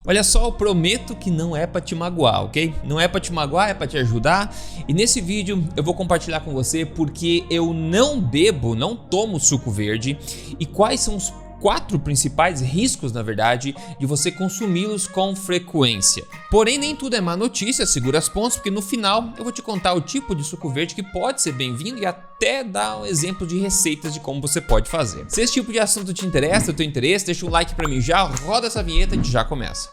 Olha só, eu prometo que não é para te magoar, ok? Não é para te magoar, é para te ajudar. E nesse vídeo eu vou compartilhar com você porque eu não bebo, não tomo suco verde e quais são os 4 principais riscos, na verdade, de você consumi-los com frequência. Porém, nem tudo é má notícia, segura as pontas, porque no final eu vou te contar o tipo de suco verde que pode ser bem-vindo e até dar um exemplo de receitas de como você pode fazer. Se esse tipo de assunto te interessa, o teu interesse, deixa um like pra mim já, roda essa vinheta e a gente já começa.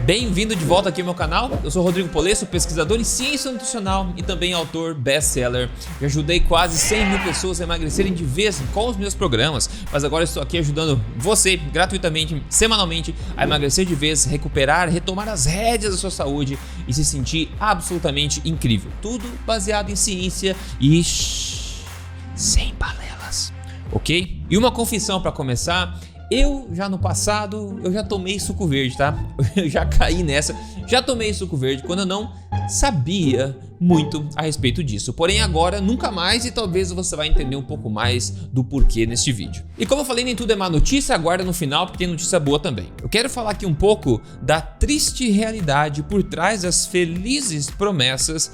Bem-vindo de volta aqui ao meu canal, eu sou Rodrigo Polesso, pesquisador em ciência nutricional e também autor best-seller. Já ajudei quase 100 mil pessoas a emagrecerem de vez com os meus programas, mas agora estou aqui ajudando você gratuitamente, semanalmente, a emagrecer de vez, recuperar, retomar as rédeas da sua saúde e se sentir absolutamente incrível. Tudo baseado em ciência e sem balelas, ok? E uma confissão para começar. Eu já no passado, eu já tomei suco verde, tá? Eu já caí nessa, já tomei suco verde quando eu não sabia muito a respeito disso. Porém agora nunca mais e talvez você vai entender um pouco mais do porquê neste vídeo. E como eu falei, nem tudo é má notícia, aguarda no final porque tem notícia boa também. Eu quero falar aqui um pouco da triste realidade por trás das felizes promessas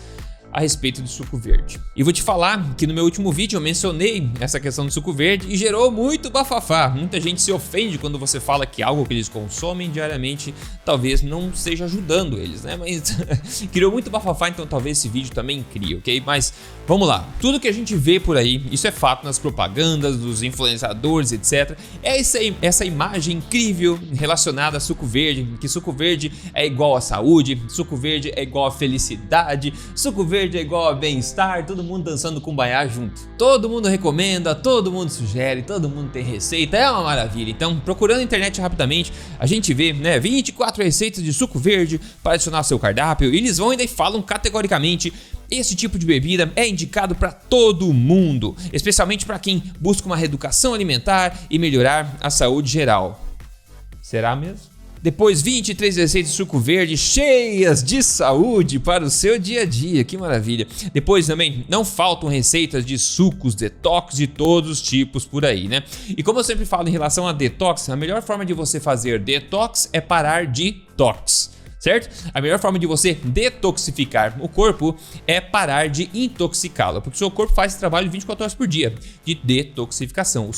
a respeito do suco verde. E vou te falar que no meu último vídeo eu mencionei essa questão do suco verde e gerou muito bafafá. Muita gente se ofende quando você fala que algo que eles consomem diariamente talvez não esteja ajudando eles, né? Mas criou muito bafafá, então talvez esse vídeo também crie, ok? Mas vamos lá. Tudo que a gente vê por aí, isso é fato nas propagandas dos influenciadores, etc. É essa imagem incrível relacionada a suco verde, que suco verde é igual à saúde, suco verde é igual à felicidade, suco verde é igual a bem-estar, todo mundo dançando Kumbaya junto. Todo mundo recomenda, todo mundo sugere, todo mundo tem receita, é uma maravilha. Então, procurando na internet rapidamente, a gente vê, 24 receitas de suco verde para adicionar ao seu cardápio e eles vão ainda e falam categoricamente: esse tipo de bebida é indicado para todo mundo, especialmente para quem busca uma reeducação alimentar e melhorar a saúde geral. Será mesmo? Depois 23 receitas de suco verde cheias de saúde para o seu dia a dia, que maravilha. Depois também não faltam receitas de sucos detox de todos os tipos por aí, né? E como eu sempre falo em relação a detox, a melhor forma de você fazer detox é parar de tox. Certo? A melhor forma de você detoxificar o corpo é parar de intoxicá-lo, porque o seu corpo faz esse trabalho 24 horas por dia de detoxificação.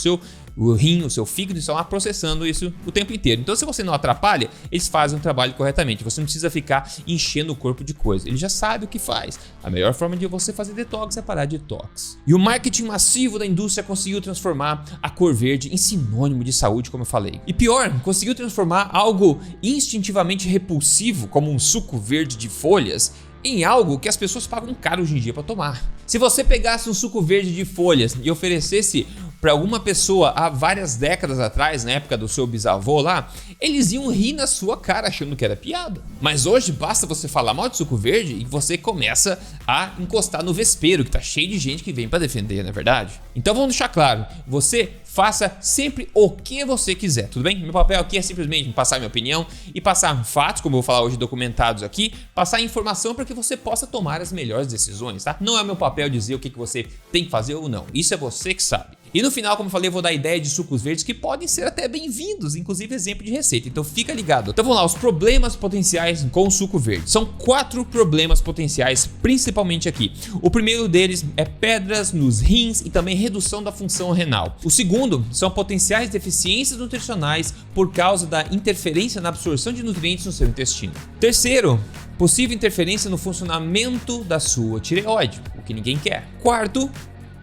O rim, o seu fígado estão lá processando isso o tempo inteiro. Então, se você não atrapalha, eles fazem o trabalho corretamente. Você não precisa ficar enchendo o corpo de coisa. Ele já sabe o que faz. A melhor forma de você fazer detox é parar de detox. E o marketing massivo da indústria conseguiu transformar a cor verde em sinônimo de saúde, como eu falei. E pior, conseguiu transformar algo instintivamente repulsivo, como um suco verde de folhas, em algo que as pessoas pagam caro hoje em dia para tomar. Se você pegasse um suco verde de folhas e oferecesse para alguma pessoa há várias décadas atrás, na época do seu bisavô lá, eles iam rir na sua cara achando que era piada. Mas hoje basta você falar mal de suco verde e você começa a encostar no vespeiro, que tá cheio de gente que vem para defender, não é verdade? Então vamos deixar claro, você faça sempre o que você quiser, tudo bem? Meu papel aqui é simplesmente passar minha opinião e passar fatos, como eu vou falar hoje, documentados aqui, passar informação para que você possa tomar as melhores decisões, tá? Não é meu papel dizer o que você tem que fazer ou não, isso é você que sabe. E no final, como eu falei, eu vou dar ideia de sucos verdes que podem ser até bem-vindos, inclusive exemplo de receita, então fica ligado. Então vamos lá, os problemas potenciais com o suco verde. São 4 problemas potenciais, principalmente aqui. O primeiro deles é pedras nos rins e também redução da função renal. O segundo são potenciais deficiências nutricionais por causa da interferência na absorção de nutrientes no seu intestino. Terceiro, possível interferência no funcionamento da sua tireoide, o que ninguém quer. Quarto,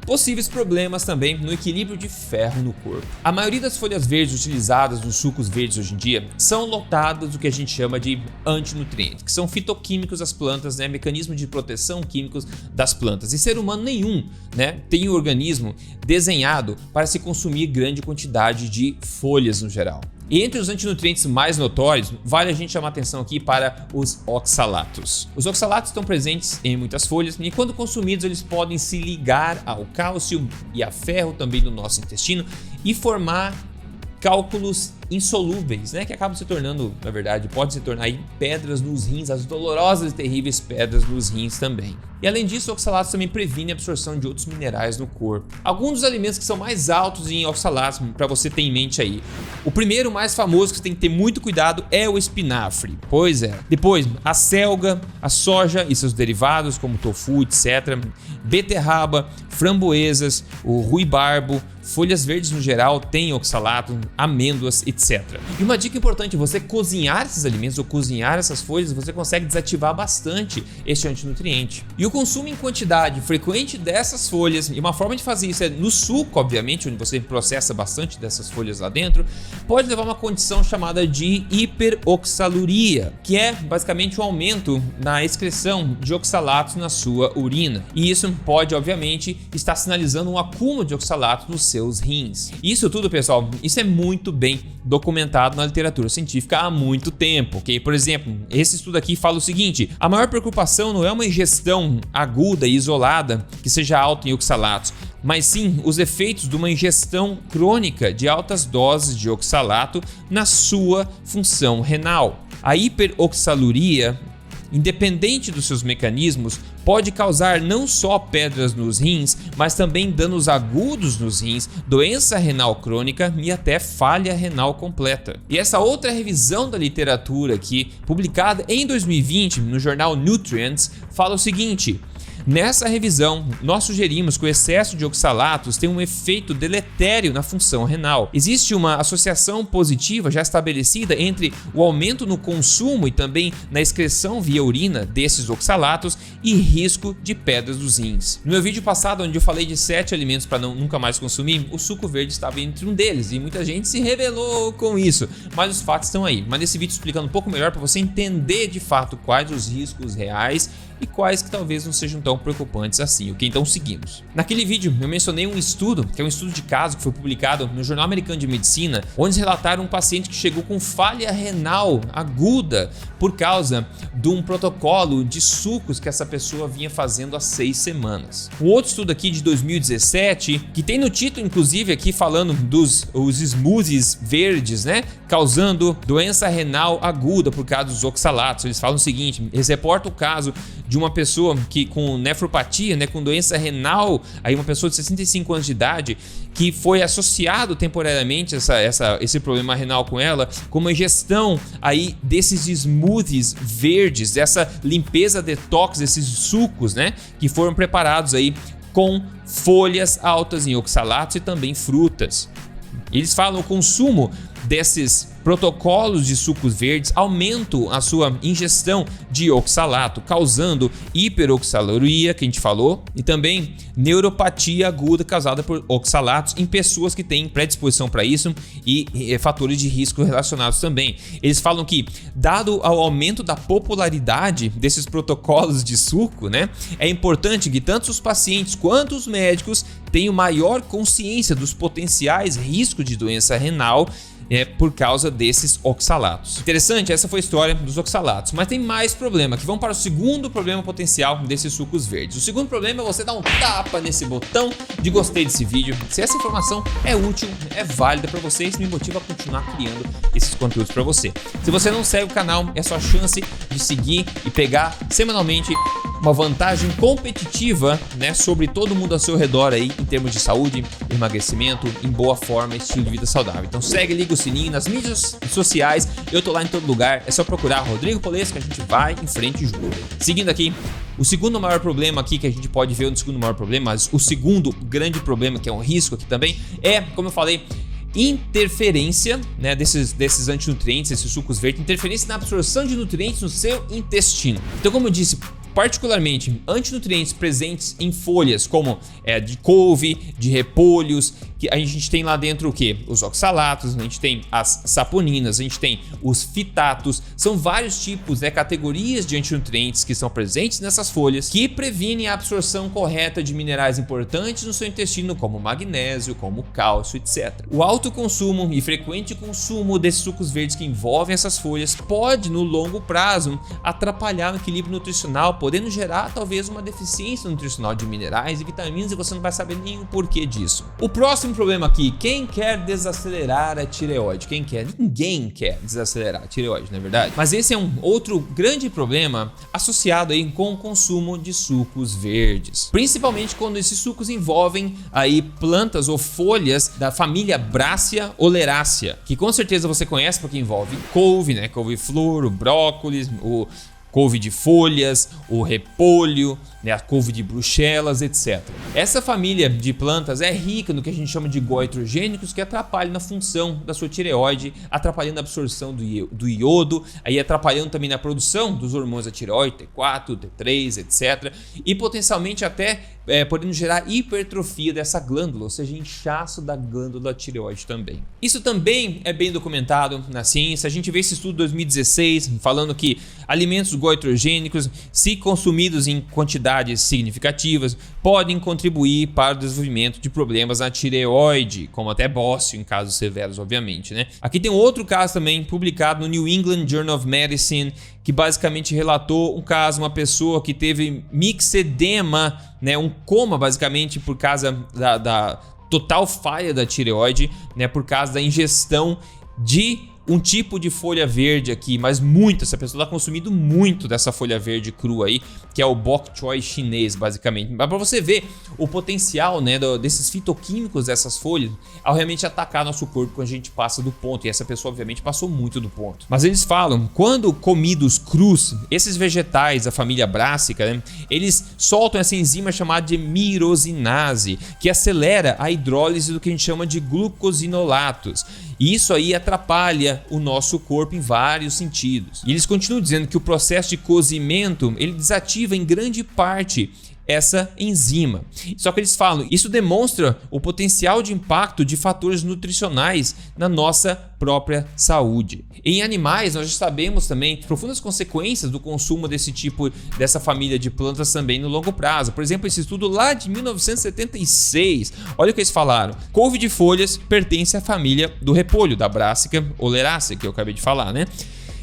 possíveis problemas também no equilíbrio de ferro no corpo. A maioria das folhas verdes utilizadas nos sucos verdes hoje em dia são lotadas do que a gente chama de antinutrientes, que são fitoquímicos das plantas, mecanismos de proteção químicos das plantas. E ser humano nenhum, tem um organismo desenhado para se consumir grande quantidade de folhas no geral. E entre os antinutrientes mais notórios, vale a gente chamar atenção aqui para os oxalatos. Os oxalatos estão presentes em muitas folhas e quando consumidos eles podem se ligar ao cálcio e a ferro também do nosso intestino e formar cálculos insolúveis, né, que acabam se tornando, na verdade, pode se tornar aí pedras nos rins, as dolorosas e terríveis pedras nos rins também. E além disso, o oxalato também previne a absorção de outros minerais no corpo. Alguns dos alimentos que são mais altos em oxalatos, para você ter em mente aí. O primeiro, mais famoso, que você tem que ter muito cuidado, é o espinafre. Pois é. Depois, a selga, a soja e seus derivados, como tofu, etc. Beterraba, framboesas, o ruibarbo, folhas verdes no geral têm oxalato, amêndoas, etc. E uma dica importante, você cozinhar esses alimentos ou cozinhar essas folhas, você consegue desativar bastante este antinutriente. E o consumo em quantidade frequente dessas folhas, e uma forma de fazer isso é no suco, obviamente, onde você processa bastante dessas folhas lá dentro, pode levar a uma condição chamada de hiperoxaluria, que é basicamente um aumento na excreção de oxalatos na sua urina. E isso pode, obviamente, estar sinalizando um acúmulo de oxalatos nos seus rins. Isso tudo, pessoal, isso é muito bem documentado na literatura científica há muito tempo, ok? Por exemplo, esse estudo aqui fala o seguinte: a maior preocupação não é uma ingestão aguda e isolada que seja alta em oxalatos, mas sim os efeitos de uma ingestão crônica de altas doses de oxalato na sua função renal. A hiperoxaluria, independente dos seus mecanismos, pode causar não só pedras nos rins, mas também danos agudos nos rins, doença renal crônica e até falha renal completa. E essa outra revisão da literatura aqui, publicada em 2020 no jornal Nutrients, fala o seguinte: nessa revisão, nós sugerimos que o excesso de oxalatos tem um efeito deletério na função renal. Existe uma associação positiva já estabelecida entre o aumento no consumo e também na excreção via urina desses oxalatos e risco de pedras dos rins. No meu vídeo passado, onde eu falei de 7 alimentos para nunca mais consumir, o suco verde estava entre um deles e muita gente se rebelou com isso, mas os fatos estão aí. Mas nesse vídeo explicando um pouco melhor para você entender de fato quais os riscos reais e quais que talvez não sejam tão preocupantes assim, ok? Então seguimos. Naquele vídeo eu mencionei um estudo, que é um estudo de caso que foi publicado no Jornal Americano de Medicina, onde eles relataram um paciente que chegou com falha renal aguda por causa de um protocolo de sucos que essa pessoa vinha fazendo há 6 semanas. Um outro estudo aqui de 2017, que tem no título inclusive aqui falando dos smoothies verdes, né? Causando doença renal aguda por causa dos oxalatos. Eles falam o seguinte, eles reportam o caso de uma pessoa que com nefropatia, né, com doença renal, aí uma pessoa de 65 anos de idade, que foi associado temporariamente esse problema renal com ela, com uma ingestão aí desses smoothies verdes, dessa limpeza detox, desses sucos, né, que foram preparados aí com folhas altas em oxalatos e também frutas. Eles falam o consumo desses protocolos de sucos verdes aumentam a sua ingestão de oxalato, causando hiperoxaluria, que a gente falou, e também neuropatia aguda causada por oxalatos em pessoas que têm predisposição para isso e fatores de risco relacionados também. Eles falam que, dado ao aumento da popularidade desses protocolos de suco, né, é importante que tanto os pacientes quanto os médicos tenham maior consciência dos potenciais riscos de doença renal por causa desses oxalatos. Interessante, essa foi a história dos oxalatos, mas tem mais problema, que vamos para o segundo problema potencial desses sucos verdes. O segundo problema é você dar um tapa nesse botão de gostei desse vídeo. Se essa informação é útil, é válida para você, isso me motiva a continuar criando esses conteúdos para você. Se você não segue o canal, é sua chance de seguir e pegar semanalmente uma vantagem competitiva, né, sobre todo mundo ao seu redor aí, em termos de saúde, emagrecimento, em boa forma, estilo de vida saudável. Então segue, liga o sininho nas mídias sociais, eu tô lá em todo lugar, é só procurar Rodrigo Polesco que a gente vai em frente junto. Seguindo aqui, o segundo maior problema aqui que a gente pode ver, o segundo maior problema, mas o segundo grande problema, que é um risco aqui também, é, como eu falei, interferência, né, desses antinutrientes, esses sucos verdes, interferência na absorção de nutrientes no seu intestino. Então, como eu disse, particularmente antinutrientes presentes em folhas como de couve, de repolhos, que a gente tem lá dentro o que? Os oxalatos, a gente tem as saponinas, a gente tem os fitatos, são vários tipos, categorias de antinutrientes que são presentes nessas folhas que previnem a absorção correta de minerais importantes no seu intestino, como magnésio, como cálcio, etc. O alto consumo e frequente consumo desses sucos verdes que envolvem essas folhas pode, no longo prazo, atrapalhar o equilíbrio nutricional, podendo gerar talvez uma deficiência nutricional de minerais e vitaminas e você não vai saber nem o porquê disso. O próximo problema aqui, quem quer desacelerar a tireoide? Quem quer? Ninguém quer desacelerar a tireoide, não é verdade? Mas esse é um outro grande problema associado aí com o consumo de sucos verdes, principalmente quando esses sucos envolvem aí plantas ou folhas da família Brassica oleracea, que com certeza você conhece porque envolve couve, né? Couve-flor, o brócolis, o couve de folhas, o repolho, né, a couve de Bruxelas, etc. Essa família de plantas é rica no que a gente chama de goitrogênicos, que atrapalham na função da sua tireoide, atrapalhando a absorção do iodo, aí atrapalhando também na produção dos hormônios da tireoide, T4, T3, etc. E potencialmente até podendo gerar hipertrofia dessa glândula, ou seja, inchaço da glândula tireoide também. Isso também é bem documentado na ciência. A gente vê esse estudo de 2016 falando que alimentos goitrogênicos, se consumidos em quantidades significativas, podem contribuir para o desenvolvimento de problemas na tireoide, como até bócio em casos severos, obviamente, né? Aqui tem um outro caso também publicado no New England Journal of Medicine, que basicamente relatou um caso, uma pessoa que teve mixedema, né, um coma basicamente por causa da total falha da tireoide, né, por causa da ingestão de um tipo de folha verde aqui, mas muito, essa pessoa está consumindo muito dessa folha verde crua aí, que é o bok choy chinês, basicamente. Mas para você ver o potencial, né, desses fitoquímicos dessas folhas ao realmente atacar nosso corpo quando a gente passa do ponto, e essa pessoa obviamente passou muito do ponto. Mas eles falam, quando comidos crus, esses vegetais da família Brassica, né, eles soltam essa enzima chamada de mirosinase, que acelera a hidrólise do que a gente chama de glucosinolatos. E isso aí atrapalha o nosso corpo em vários sentidos. E eles continuam dizendo que o processo de cozimento, ele desativa em grande parte essa enzima. Só que eles falam, isso demonstra o potencial de impacto de fatores nutricionais na nossa própria saúde. Em animais, nós já sabemos também profundas consequências do consumo dessa família de plantas também no longo prazo. Por exemplo, esse estudo lá de 1976, olha o que eles falaram. Couve de folhas pertence à família do repolho, da Brassica oleracea, que eu acabei de falar, né?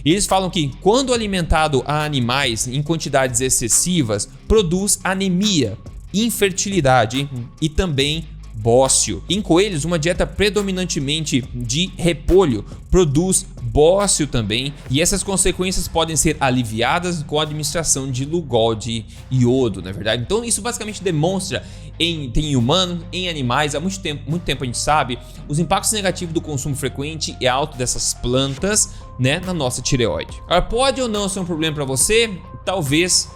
E eles falam que quando alimentado a animais em quantidades excessivas, produz anemia, infertilidade e também bócio. Em coelhos, uma dieta predominantemente de repolho produz bócio também, e essas consequências podem ser aliviadas com a administração de Lugol de iodo, na verdade. Então isso basicamente demonstra em humano, em animais, há muito tempo a gente sabe os impactos negativos do consumo frequente e alto dessas plantas, né, na nossa tireoide. Agora, pode ou não ser um problema para você? Talvez,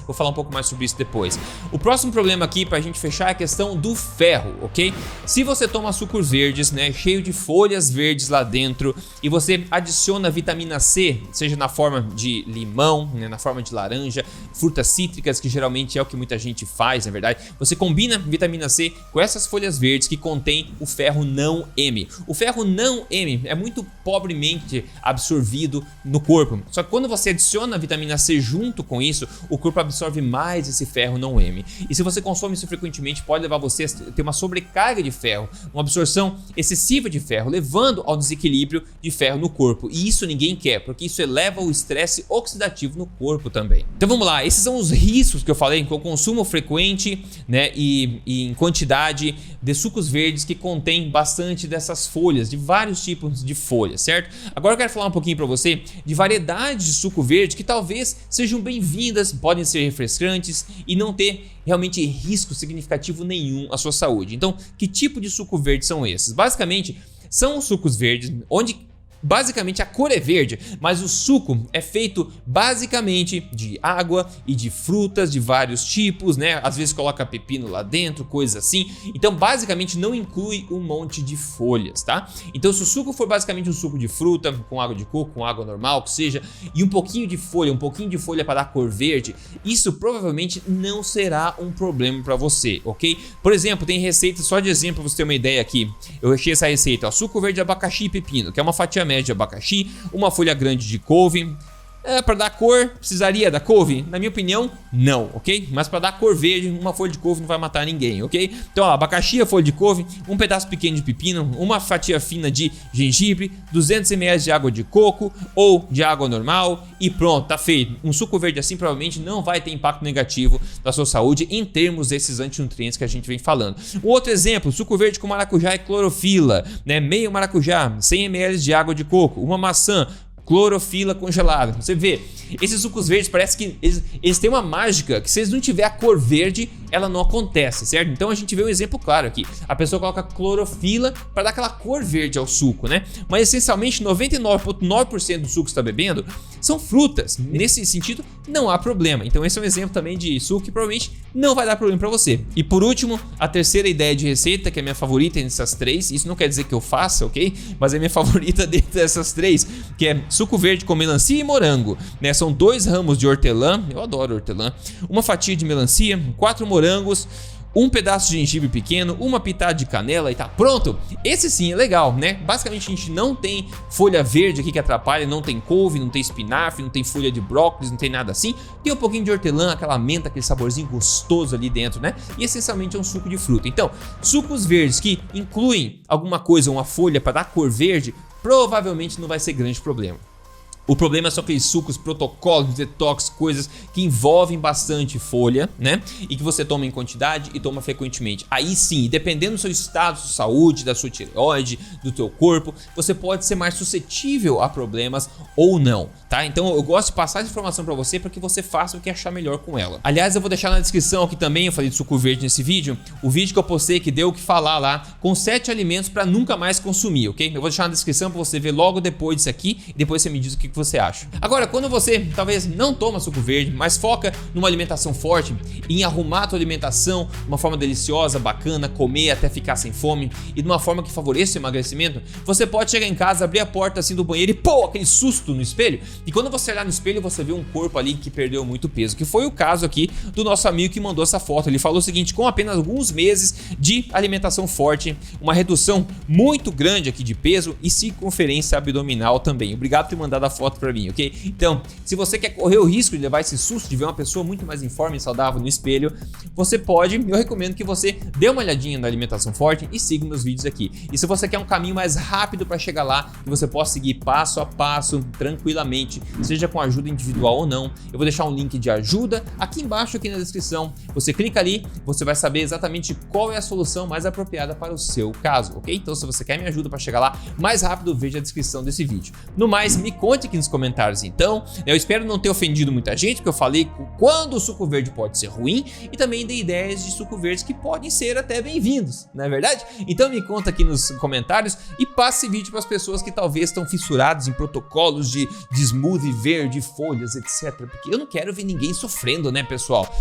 vou falar um pouco mais sobre isso depois. O próximo problema aqui pra gente fechar é a questão do ferro, ok? Se você toma sucos verdes, né, cheio de folhas verdes lá dentro, e você adiciona vitamina C, seja na forma de limão, né, na forma de laranja, frutas cítricas, que geralmente é o que muita gente faz, na verdade, você combina vitamina C com essas folhas verdes que contém o ferro não M. O ferro não M é muito pobremente absorvido no corpo, só que quando você adiciona a vitamina C junto com isso, o corpo absorve mais esse ferro não M. E se você consome isso frequentemente, pode levar você a ter uma sobrecarga de ferro, uma absorção excessiva de ferro, levando ao desequilíbrio de ferro no corpo. E isso ninguém quer, porque isso eleva o estresse oxidativo no corpo também. Então vamos lá, esses são os riscos que eu falei com o consumo frequente, né, e em quantidade de sucos verdes que contém bastante dessas folhas, de vários tipos de folhas, certo? Agora eu quero falar um pouquinho para você de variedades de suco verde que talvez sejam bem-vindas, podem ser refrescantes e não ter realmente risco significativo nenhum à sua saúde. Então, que tipo de suco verde são esses? Basicamente, são os sucos verdes onde basicamente a cor é verde, mas o suco é feito basicamente de água e de frutas de vários tipos, né? Às vezes coloca pepino lá dentro, coisas assim. Então basicamente não inclui um monte de folhas, tá? Então se o suco for basicamente um suco de fruta, com água de coco, com água normal, que seja, e um pouquinho de folha para dar cor verde, isso provavelmente não será um problema para você, ok? Por exemplo, tem receita, só de exemplo pra você ter uma ideia aqui. Eu achei essa receita, ó, suco verde de abacaxi e pepino, que é uma fatia média de abacaxi, uma folha grande de couve, Para dar cor, precisaria da couve? Na minha opinião, não, ok? Mas para dar cor verde, uma folha de couve não vai matar ninguém, ok? Então, ó, abacaxi, a folha de couve, um pedaço pequeno de pepino, uma fatia fina de gengibre, 200 ml de água de coco ou de água normal e pronto, tá feito. Um suco verde assim provavelmente não vai ter impacto negativo na sua saúde em termos desses antinutrientes que a gente vem falando. Um outro exemplo, suco verde com maracujá e clorofila, né? Meio maracujá, 100 ml de água de coco, uma maçã, clorofila congelada. Você vê, esses sucos verdes parece que eles têm uma mágica que se eles não tiver a cor verde, ela não acontece, certo? Então a gente vê um exemplo claro aqui. A pessoa coloca clorofila para dar aquela cor verde ao suco, né? Mas essencialmente 99,9% do suco que está bebendo são frutas. Nesse sentido, não há problema. Então esse é um exemplo também de suco que provavelmente não vai dar problema para você. E por último, a terceira ideia de receita, que é a minha favorita entre essas três. Isso não quer dizer que eu faça, ok? Mas é a minha favorita dentro dessas três, que é suco verde com melancia e morango, né? São 2 ramos de hortelã, eu adoro hortelã, uma fatia de melancia, 4 morangos, um pedaço de gengibre pequeno, uma pitada de canela e tá pronto. Esse sim é legal, né? Basicamente a gente não tem folha verde aqui que atrapalha, não tem couve, não tem espinafre, não tem folha de brócolis, não tem nada assim. Tem um pouquinho de hortelã, aquela menta, aquele saborzinho gostoso ali dentro, né? E essencialmente é um suco de fruta. Então, sucos verdes que incluem alguma coisa, uma folha para dar cor verde, provavelmente não vai ser grande problema. O problema são aqueles sucos, protocolos, detox, coisas que envolvem bastante folha, né? E que você toma em quantidade e toma frequentemente. Aí sim, dependendo do seu estado de saúde, da sua tireoide, do teu corpo, você pode ser mais suscetível a problemas ou não, tá? Então eu gosto de passar essa informação para você para que você faça o que achar melhor com ela. Aliás, eu vou deixar na descrição aqui também, eu falei de suco verde nesse vídeo, o vídeo que eu postei que deu o que falar lá, com 7 alimentos para nunca mais consumir, ok? Eu vou deixar na descrição para você ver logo depois disso aqui e depois você me diz o que você acha. Agora, quando você talvez não toma suco verde, mas foca numa alimentação forte, em arrumar a tua alimentação de uma forma deliciosa, bacana, comer até ficar sem fome e de uma forma que favoreça o emagrecimento, você pode chegar em casa, abrir a porta assim do banheiro e pô, aquele susto no espelho. E quando você olhar no espelho, você vê um corpo ali que perdeu muito peso, que foi o caso aqui do nosso amigo que mandou essa foto. Ele falou o seguinte: com apenas alguns meses de alimentação forte, uma redução muito grande aqui de peso e circunferência abdominal também. Obrigado por ter mandado a foto para mim, ok? Então, se você quer correr o risco de levar esse susto de ver uma pessoa muito mais em forma e saudável no espelho, você pode, eu recomendo que você dê uma olhadinha na alimentação forte e siga meus vídeos aqui. E se você quer um caminho mais rápido para chegar lá, que você possa seguir passo a passo, tranquilamente, seja com ajuda individual ou não, eu vou deixar um link de ajuda aqui embaixo, aqui na descrição. Você clica ali, você vai saber exatamente qual é a solução mais apropriada para o seu caso, ok? Então, se você quer minha ajuda para chegar lá mais rápido, veja a descrição desse vídeo. No mais, me conte aqui nos comentários então. Eu espero não ter ofendido muita gente, porque eu falei quando o suco verde pode ser ruim e também dei ideias de suco verdes que podem ser até bem-vindos, não é verdade? Então me conta aqui nos comentários e passe esse vídeo para as pessoas que talvez estão fissuradas em protocolos de smoothie verde, folhas, etc. Porque eu não quero ver ninguém sofrendo, né, pessoal?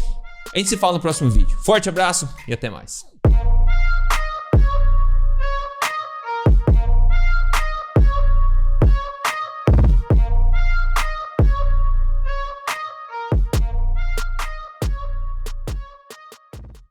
A gente se fala no próximo vídeo. Forte abraço e até mais.